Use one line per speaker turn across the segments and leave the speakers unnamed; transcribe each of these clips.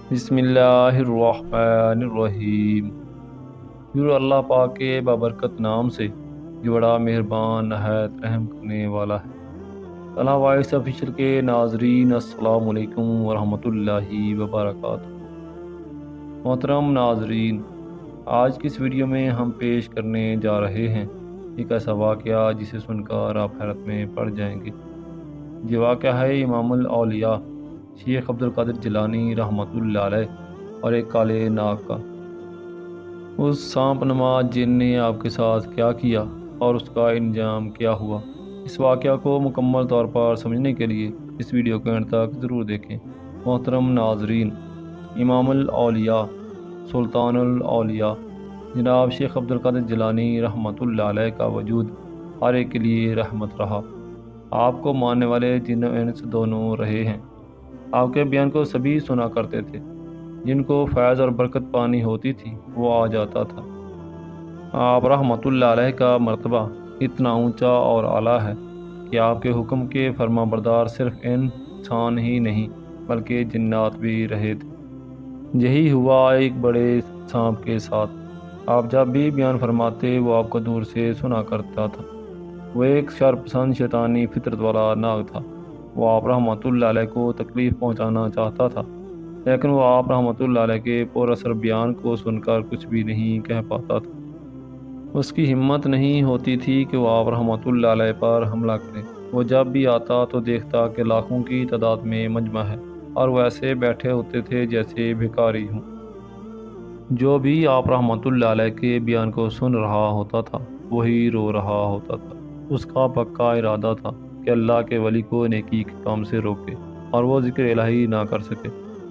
بسم اللہ الرحمن الرحیم۔ شروع اللہ پاک کے بابرکت نام سے جو بڑا مہربان نہایت رحم کرنے والا ہے۔ کلام وائس آفیشل کے ناظرین السلام علیکم ورحمۃ اللہ وبرکاتہ۔ محترم ناظرین، آج کی اس ویڈیو میں ہم پیش کرنے جا رہے ہیں ایک ایسا واقعہ جسے سن کر آپ حیرت میں پڑ جائیں گے۔ یہ واقعہ ہے امام الاولیاء شیخ عبد القادر جیلانی رحمۃ اللہ علیہ اور ایک کالے ناگ کا۔ اس سانپ نما جن نے آپ کے ساتھ کیا کیا اور اس کا انجام کیا ہوا، اس واقعہ کو مکمل طور پر سمجھنے کے لیے اس ویڈیو کو اینڈ تک ضرور دیکھیں۔ محترم ناظرین، امام الاولیاء سلطان الاولیاء جناب شیخ عبد القادر جیلانی رحمۃ اللہ علیہ کا وجود ہر ایک کے لیے رحمت رہا۔ آپ کو ماننے والے جن و انس دونوں رہے ہیں۔ آپ کے بیان کو سبھی سنا کرتے تھے۔ جن کو فیض اور برکت پانی ہوتی تھی وہ آ جاتا تھا۔ آپ رحمۃ اللہ علیہ کا مرتبہ اتنا اونچا اور اعلیٰ ہے کہ آپ کے حکم کے فرما بردار صرف انسان ہی نہیں بلکہ جنات بھی رہے تھے۔ یہی ہوا ایک بڑے سانپ کے ساتھ۔ آپ جب بھی بیان فرماتے وہ آپ کو دور سے سنا کرتا تھا۔ وہ ایک شرپسند شیطانی فطرت والا ناگ تھا۔ وہ آپ رحمۃ اللہ علیہ کو تکلیف پہنچانا چاہتا تھا، لیکن وہ آپ رحمۃ اللہ علیہ کے پر اثر بیان کو سن کر کچھ بھی نہیں کہہ پاتا تھا۔ اس کی ہمت نہیں ہوتی تھی کہ وہ آپ رحمۃ اللہ علیہ پر حملہ کرے۔ وہ جب بھی آتا تو دیکھتا کہ لاکھوں کی تعداد میں مجمع ہے اور وہ ایسے بیٹھے ہوتے تھے جیسے بھکاری ہوں۔ جو بھی آپ رحمۃ اللہ علیہ کے بیان کو سن رہا ہوتا تھا وہی رو رہا ہوتا تھا۔ اس کا پکا ارادہ تھا کہ اللہ کے ولی کو نیکی کے کام سے روکے اور وہ ذکر الہی نہ کر سکے۔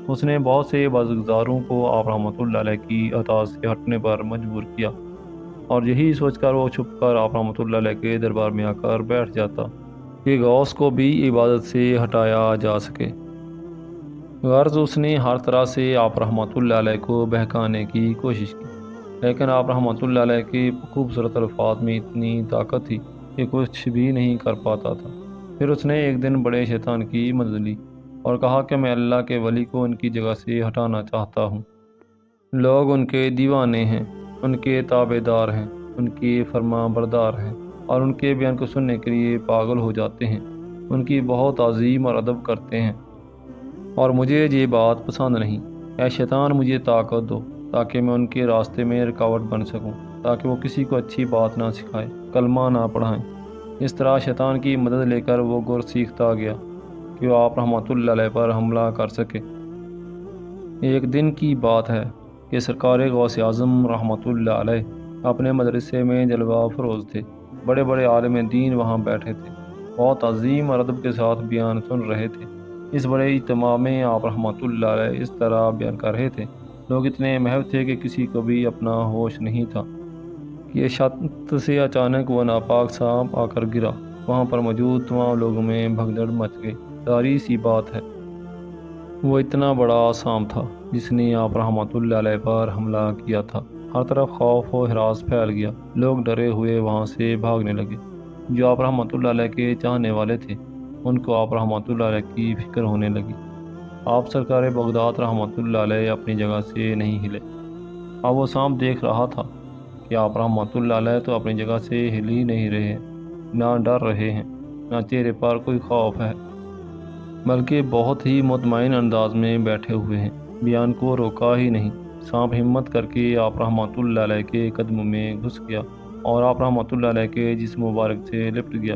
اس نے بہت سے بازگزاروں کو آپ رحمۃ اللہ علیہ کی اطاعت سے ہٹنے پر مجبور کیا، اور یہی سوچ کر وہ چھپ کر آپ رحمۃ اللہ علیہ کے دربار میں آ کر بیٹھ جاتا کہ غوث کو بھی عبادت سے ہٹایا جا سکے۔ غرض اس نے ہر طرح سے آپ رحمۃ اللہ علیہ کو بہکانے کی کوشش کی، لیکن آپ رحمۃ اللہ علیہ کے خوبصورت الفاظ میں اتنی طاقت تھی کہ کچھ بھی نہیں کر پاتا تھا۔ پھر اس نے ایک دن بڑے شیطان کی مدد لی اور کہا کہ میں اللہ کے ولی کو ان کی جگہ سے ہٹانا چاہتا ہوں۔ لوگ ان کے دیوانے ہیں، ان کے تابع دار ہیں، ان کے فرما بردار ہیں اور ان کے بیان کو سننے کے لیے پاگل ہو جاتے ہیں، ان کی بہت تعظیم اور ادب کرتے ہیں، اور مجھے یہ بات پسند نہیں۔ اے شیطان، مجھے طاقت دو تاکہ میں ان کے راستے میں رکاوٹ بن سکوں، تاکہ وہ کسی کو اچھی بات نہ سکھائے، کلمہ نہ پڑھائیں۔ اس طرح شیطان کی مدد لے کر وہ گر سیکھتا گیا کہ وہ آپ رحمۃ اللہ علیہ پر حملہ کر سکے۔ ایک دن کی بات ہے کہ سرکار غوث اعظم رحمۃ اللہ علیہ اپنے مدرسے میں جلوہ فروز تھے۔ بڑے بڑے عالم دین وہاں بیٹھے تھے، بہت عظیم اور ادب کے ساتھ بیان سن رہے تھے۔ اس بڑے اجتماع میں آپ رحمۃ اللہ علیہ اس طرح بیان کر رہے تھے۔ لوگ اتنے محو تھے کہ کسی کو بھی اپنا ہوش نہیں تھا کہ چھت سے اچانک وہ ناپاک سانپ آ کر گرا۔ وہاں پر موجود تمام لوگوں میں بھگدڑ مچ گئی۔ ظاہری سی بات ہے، وہ اتنا بڑا سانپ تھا جس نے آپ رحمۃ اللہ علیہ پر حملہ کیا تھا۔ ہر طرف خوف و ہراس پھیل گیا۔ لوگ ڈرے ہوئے وہاں سے بھاگنے لگے۔ جو آپ رحمۃ اللہ علیہ کے چاہنے والے تھے ان کو آپ رحمۃ اللہ علیہ کی فکر ہونے لگی۔ آپ سرکار بغداد رحمۃ اللہ علیہ اپنی جگہ سے نہیں ہلے۔ اب وہ سانپ دیکھ رہا تھا کہ آپ رحمۃ اللہ علیہ تو اپنی جگہ سے ہل ہی نہیں رہے ہیں، نہ ڈر رہے ہیں، نہ چہرے پر کوئی خوف ہے، بلکہ بہت ہی مطمئن انداز میں بیٹھے ہوئے ہیں۔ بیان کو روکا ہی نہیں۔ سانپ ہمت کر کے آپ رحمۃ اللہ علیہ کے قدموں میں گھس گیا اور آپ رحمۃ اللہ علیہ کے جسم مبارک سے لپٹ گیا۔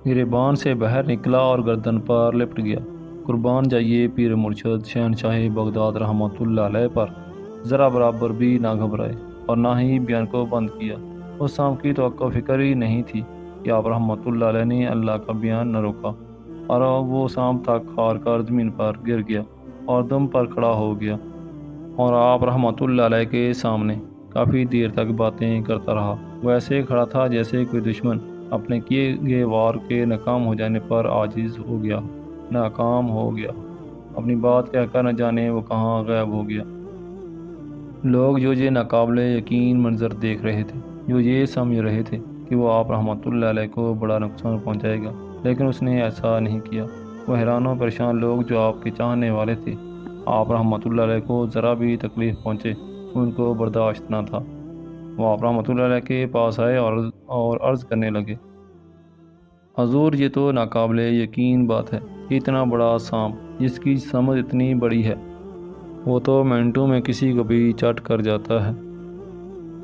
گریبان سے باہر نکلا اور گردن پر لپٹ گیا۔ قربان جائیے پیر مرشد شہنشاہ بغداد رحمۃ اللہ علیہ پر۔ ذرا برابر بھی نہ گھبرائے اور نہ ہی بیان کو بند کیا۔ اس سانپ کی توقع فکر ہی نہیں تھی کہ آپ رحمۃ اللہ علیہ نے اللہ کا بیان نہ روکا، اور وہ سانپ تک ہار کر زمین پر گر گیا اور دم پر کھڑا ہو گیا، اور آپ رحمۃ اللہ علیہ کے سامنے کافی دیر تک باتیں کرتا رہا۔ وہ ایسے کھڑا تھا جیسے کوئی دشمن اپنے کیے گئے وار کے ناکام ہو جانے پر عاجز ہو گیا، ناکام ہو گیا، اپنی بات کہہ کر نہ جانے وہ کہاں غائب ہو گیا۔ لوگ جو یہ ناقابل یقین منظر دیکھ رہے تھے، جو یہ سمجھ رہے تھے کہ وہ آپ رحمۃ اللہ علیہ کو بڑا نقصان پہنچائے گا، لیکن اس نے ایسا نہیں کیا۔ وہ حیران و پریشان لوگ جو آپ کے چاہنے والے تھے آپ رحمۃ اللہ علیہ کو ذرا بھی تکلیف پہنچے ان کو برداشت نہ تھا۔ وہ آپ رحمۃ اللہ علیہ کے پاس آئے اور عرض کرنے لگے، حضور یہ تو ناقابل یقین بات ہے کہ اتنا بڑا سانپ جس کی سمجھ اتنی بڑی ہے وہ تو منٹوں میں کسی کو بھی چٹ کر جاتا ہے،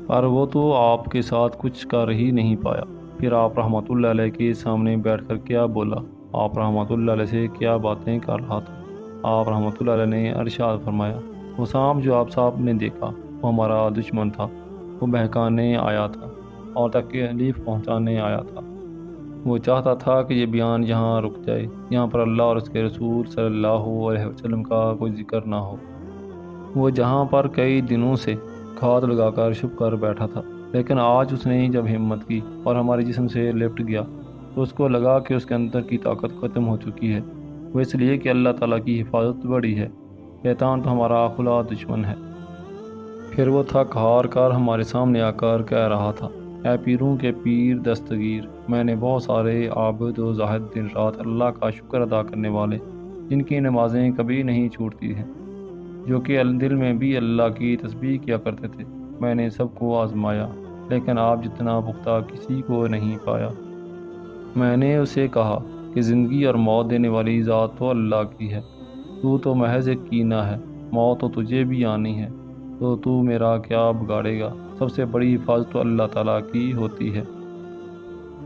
پر وہ تو آپ کے ساتھ کچھ کر ہی نہیں پایا۔ پھر آپ رحمۃ اللہ علیہ کے سامنے بیٹھ کر کیا بولا، آپ رحمۃ اللہ علیہ سے کیا باتیں کر رہا تھا۔ آپ رحمۃ اللہ علیہ نے ارشاد فرمایا، وہ سانپ جو آپ صاحب نے دیکھا وہ ہمارا دشمن تھا، وہ بہکانے آیا تھا اور تکلیف پہنچانے آیا تھا۔ وہ چاہتا تھا کہ یہ بیان یہاں رک جائے، یہاں پر اللہ اور اس کے رسول صلی اللہ علیہ وسلم کا کوئی ذکر نہ ہو۔ وہ جہاں پر کئی دنوں سے کھاد لگا کر چھپ کر بیٹھا تھا، لیکن آج اس نے جب ہمت کی اور ہمارے جسم سے لپٹ گیا تو اس کو لگا کہ اس کے اندر کی طاقت ختم ہو چکی ہے۔ وہ اس لیے کہ اللہ تعالیٰ کی حفاظت بڑی ہے، شیطان تو ہمارا کھلا دشمن ہے۔ پھر وہ تھک ہار کر ہمارے سامنے آ کر کہہ رہا تھا، اے پیروں کے پیر دستگیر، میں نے بہت سارے عابد و زاہد دن رات اللہ کا شکر ادا کرنے والے جن کی نمازیں کبھی نہیں چھوٹتی ہیں، جو کہ دل میں بھی اللہ کی تسبیح کیا کرتے تھے، میں نے سب کو آزمایا لیکن آپ جتنا پختہ کسی کو نہیں پایا۔ میں نے اسے کہا کہ زندگی اور موت دینے والی ذات تو اللہ کی ہے، تو محض ایک کینہ ہے، موت تو تجھے بھی آنی ہے، تو میرا کیا بگاڑے گا، سب سے بڑی حفاظت تو اللہ تعالیٰ کی ہوتی ہے۔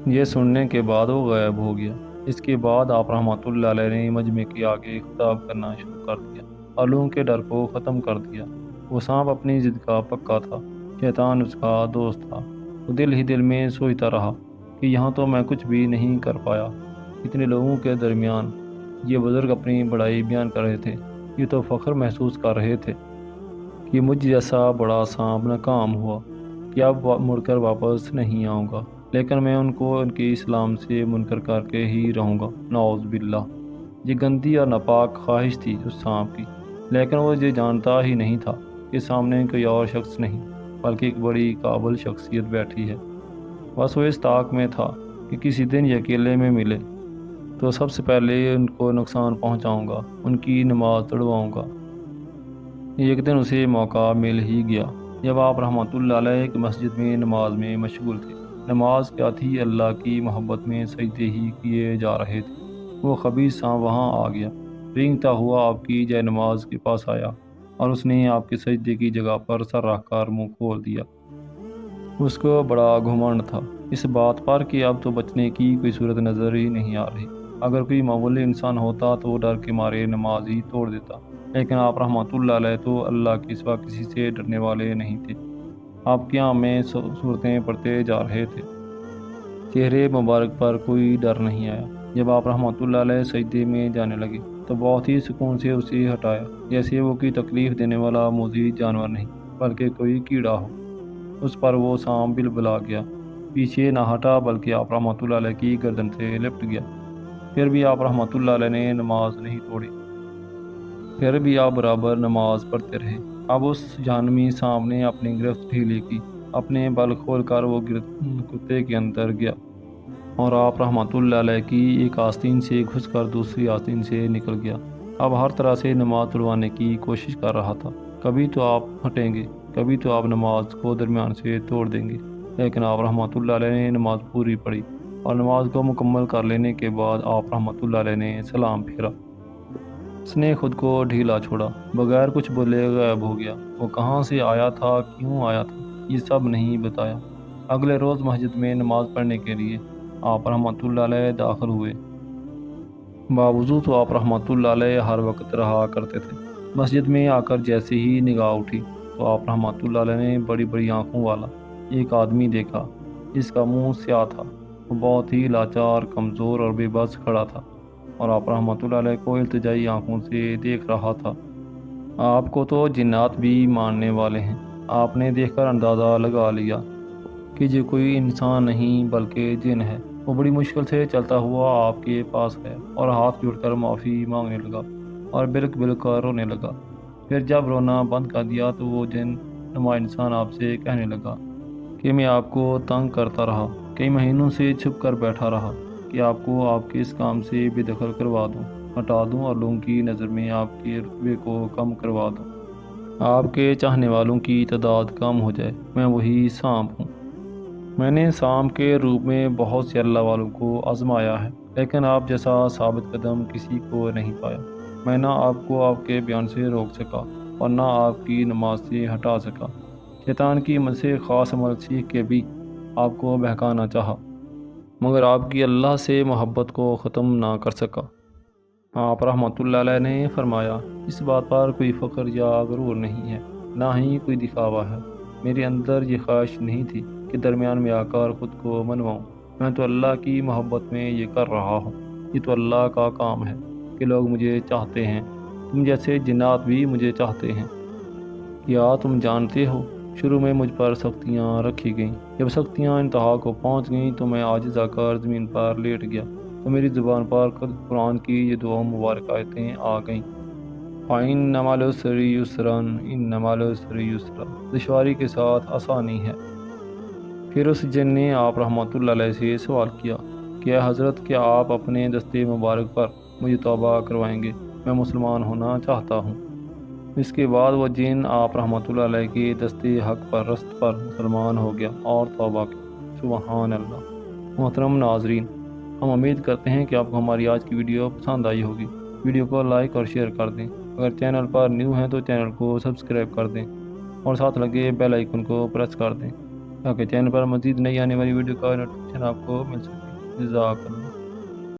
یہ سننے کے بعد وہ غائب ہو گیا۔ اس کے بعد آپ رحمۃ اللہ علیہ نے مجمع کے آگے خطاب کرنا شروع کر دیا، علوم کے ڈر کو ختم کر دیا۔ وہ سانپ اپنی ضد کا پکا تھا، شیطان اس کا دوست تھا۔ وہ دل ہی دل میں سوچتا رہا کہ یہاں تو میں کچھ بھی نہیں کر پایا، اتنے لوگوں کے درمیان یہ بزرگ اپنی بڑائی بیان کر رہے تھے، یہ تو فخر محسوس کر رہے تھے کہ مجھ جیسا بڑا سانپ ناکام ہوا کہ اب مڑ کر واپس نہیں آؤں گا، لیکن میں ان کو ان کے اسلام سے منکر کر کے ہی رہوں گا، نعوذ باللہ۔ یہ گندی اور ناپاک خواہش تھی اس سانپ کی، لیکن وہ یہ جانتا ہی نہیں تھا کہ سامنے کوئی اور شخص نہیں بلکہ ایک بڑی قابل شخصیت بیٹھی ہے۔ بس وہ اس طاق میں تھا کہ کسی دن یہ اکیلے میں ملے تو سب سے پہلے ان کو نقصان پہنچاؤں گا، ان کی نماز تڑواؤں گا۔ ایک دن اسے موقع مل ہی گیا جب آپ رحمۃ اللہ علیہ ایک مسجد میں نماز میں مشغول تھے۔ نماز کیا تھی، اللہ کی محبت میں سجدے ہی کیے جا رہے تھے۔ وہ خبیث سانپ وہاں آ گیا، رینگتا ہوا آپ کی جے نماز کے پاس آیا اور اس نے آپ کے سجدے کی جگہ پر سر رکھ کر منہ کھول دیا۔ اس کو بڑا گھمنڈ تھا اس بات پر کہ اب تو بچنے کی کوئی صورت نظر ہی نہیں آ رہی۔ اگر کوئی معمولی انسان ہوتا تو وہ ڈر کے مارے نماز ہی توڑ دیتا، لیکن آپ رحمۃ اللہ علیہ تو اللہ کے سوا کسی سے ڈرنے والے نہیں تھے۔ آپ قیام میں صورتیں پڑھتے جا رہے تھے، چہرے مبارک پر کوئی ڈر نہیں آیا۔ جب آپ رحمۃ اللہ علیہ سجدے میں جانے لگے تو بہت ہی سکون سے اسے ہٹایا، جیسے وہ کوئی تکلیف دینے والا موذی جانور نہیں بلکہ کوئی کیڑا ہو۔ اس پر وہ سانپ بلبلا گیا، پیچھے نہ ہٹا بلکہ آپ رحمۃ اللہ علیہ کی گردن سے لپٹ گیا۔ پھر بھی آپ رحمۃ اللہ علیہ نے نماز نہیں توڑی، پھر بھی آپ برابر نماز پڑھتے رہے۔ اب اس جہنمی سانپ نے اپنی گرفت ڈھیلی کی، اپنے بل کھول کر وہ کتے کے اندر گیا اور آپ رحمۃ اللہ علیہ کی ایک آستین سے گھس کر دوسری آستین سے نکل گیا۔ اب ہر طرح سے نماز توڑوانے کی کوشش کر رہا تھا، کبھی تو آپ ہٹیں گے، کبھی تو آپ نماز کو درمیان سے توڑ دیں گے، لیکن آپ رحمۃ اللہ علیہ نے نماز پوری پڑھی اور نماز کو مکمل کر لینے کے بعد آپ رحمۃ اللہ علیہ نے سلام پھیرا۔ اس نے خود کو ڈھیلا چھوڑا، بغیر کچھ بولے غائب ہو گیا۔ وہ کہاں سے آیا تھا، کیوں آیا تھا، یہ سب نہیں بتایا۔ اگلے روز مسجد میں نماز پڑھنے کے لیے آپ رحمۃ اللہ علیہ داخل ہوئے۔ باوضو تو آپ رحمۃ اللہ علیہ ہر وقت رہا کرتے تھے۔ مسجد میں آ کر جیسے ہی نگاہ اٹھی تو آپ رحمۃ اللہ علیہ نے بڑی بڑی آنکھوں والا ایک آدمی دیکھا جس کا منہ سیاہ تھا۔ وہ بہت ہی لاچار، کمزور اور بے بس کھڑا تھا اور آپ رحمۃ اللہ علیہ کو التجائی آنکھوں سے دیکھ رہا تھا۔ آپ کو تو جنات بھی ماننے والے ہیں۔ آپ نے دیکھ کر اندازہ لگا لیا کہ یہ کوئی انسان نہیں بلکہ جن ہے۔ وہ بڑی مشکل سے چلتا ہوا آپ کے پاس گیا اور ہاتھ جوڑ کر معافی مانگنے لگا اور بلک بلک کر رونے لگا۔ پھر جب رونا بند کر دیا تو وہ جن نما انسان آپ سے کہنے لگا کہ میں آپ کو تنگ کرتا رہا، کئی مہینوں سے چھپ کر بیٹھا رہا کہ آپ کو آپ کے اس کام سے بے دخل کروا دوں۔ ہٹا دوں اور لوگوں کی نظر میں آپ کے رتبے کو کم کروا دوں۔ آپ کے چاہنے والوں کی تعداد کم ہو جائے، میں وہی سانپ ہوں۔ میں نے سانپ کے روپ میں بہت سے اللہ والوں کو آزمایا ہے، لیکن آپ جیسا ثابت قدم کسی کو نہیں پایا۔ میں نہ آپ کو آپ کے بیان سے روک سکا اور نہ آپ کی نماز سے ہٹا سکا۔ شیطان کی مجھ سے خاص عمل سیکھ کے بھی آپ کو بہکانا چاہا، مگر آپ کی اللہ سے محبت کو ختم نہ کر سکا۔ آپ رحمۃ اللہ علیہ نے فرمایا، اس بات پر کوئی فخر یا غرور نہیں ہے، نہ ہی کوئی دکھاوا ہے۔ میرے اندر یہ خواہش نہیں تھی کہ درمیان میں آ کر خود کو منواؤں۔ میں تو اللہ کی محبت میں یہ کر رہا ہوں۔ یہ تو اللہ کا کام ہے کہ لوگ مجھے چاہتے ہیں۔ تم جیسے جنات بھی مجھے چاہتے ہیں۔ کیا تم جانتے ہو، شروع میں مجھ پر سختیاں رکھی گئیں۔ جب سختیاں انتہا کو پہنچ گئیں تو میں عاجز آ کر زمین پر لیٹ گیا، تو میری زبان پر خود قرآن کی یہ دو مبارک آیتیں آ گئیں۔ فَإِنَّ مَعَ الْعُسْرِ يُسْرًا إِنَّ مَعَ الْعُسْرِ يُسْرًا، دشواری کے ساتھ آسانی ہے۔ پھر اس جن نے آپ رحمۃ اللہ علیہ سے سوال کیا کہ اے حضرت، کیا آپ اپنے دستے مبارک پر مجھے توبہ کروائیں گے؟ میں مسلمان ہونا چاہتا ہوں۔ اس کے بعد وہ جن آپ رحمۃ اللہ علیہ کے دستے حق پر رست پر مسلمان ہو گیا اور توبہ کی۔ سبحان اللہ۔ محترم ناظرین، ہم امید کرتے ہیں کہ آپ کو ہماری آج کی ویڈیو پسند آئی ہوگی۔ ویڈیو کو لائک اور شیئر کر دیں۔ اگر چینل پر نیو ہیں تو چینل کو سبسکرائب کر دیں اور ساتھ لگے بیل آئیکن کو پریس کر دیں تاکہ چینل پر مزید نئی آنے والی ویڈیو کا نوٹیفیکیشن آپ کو مل سکے۔ جزاک اللہ۔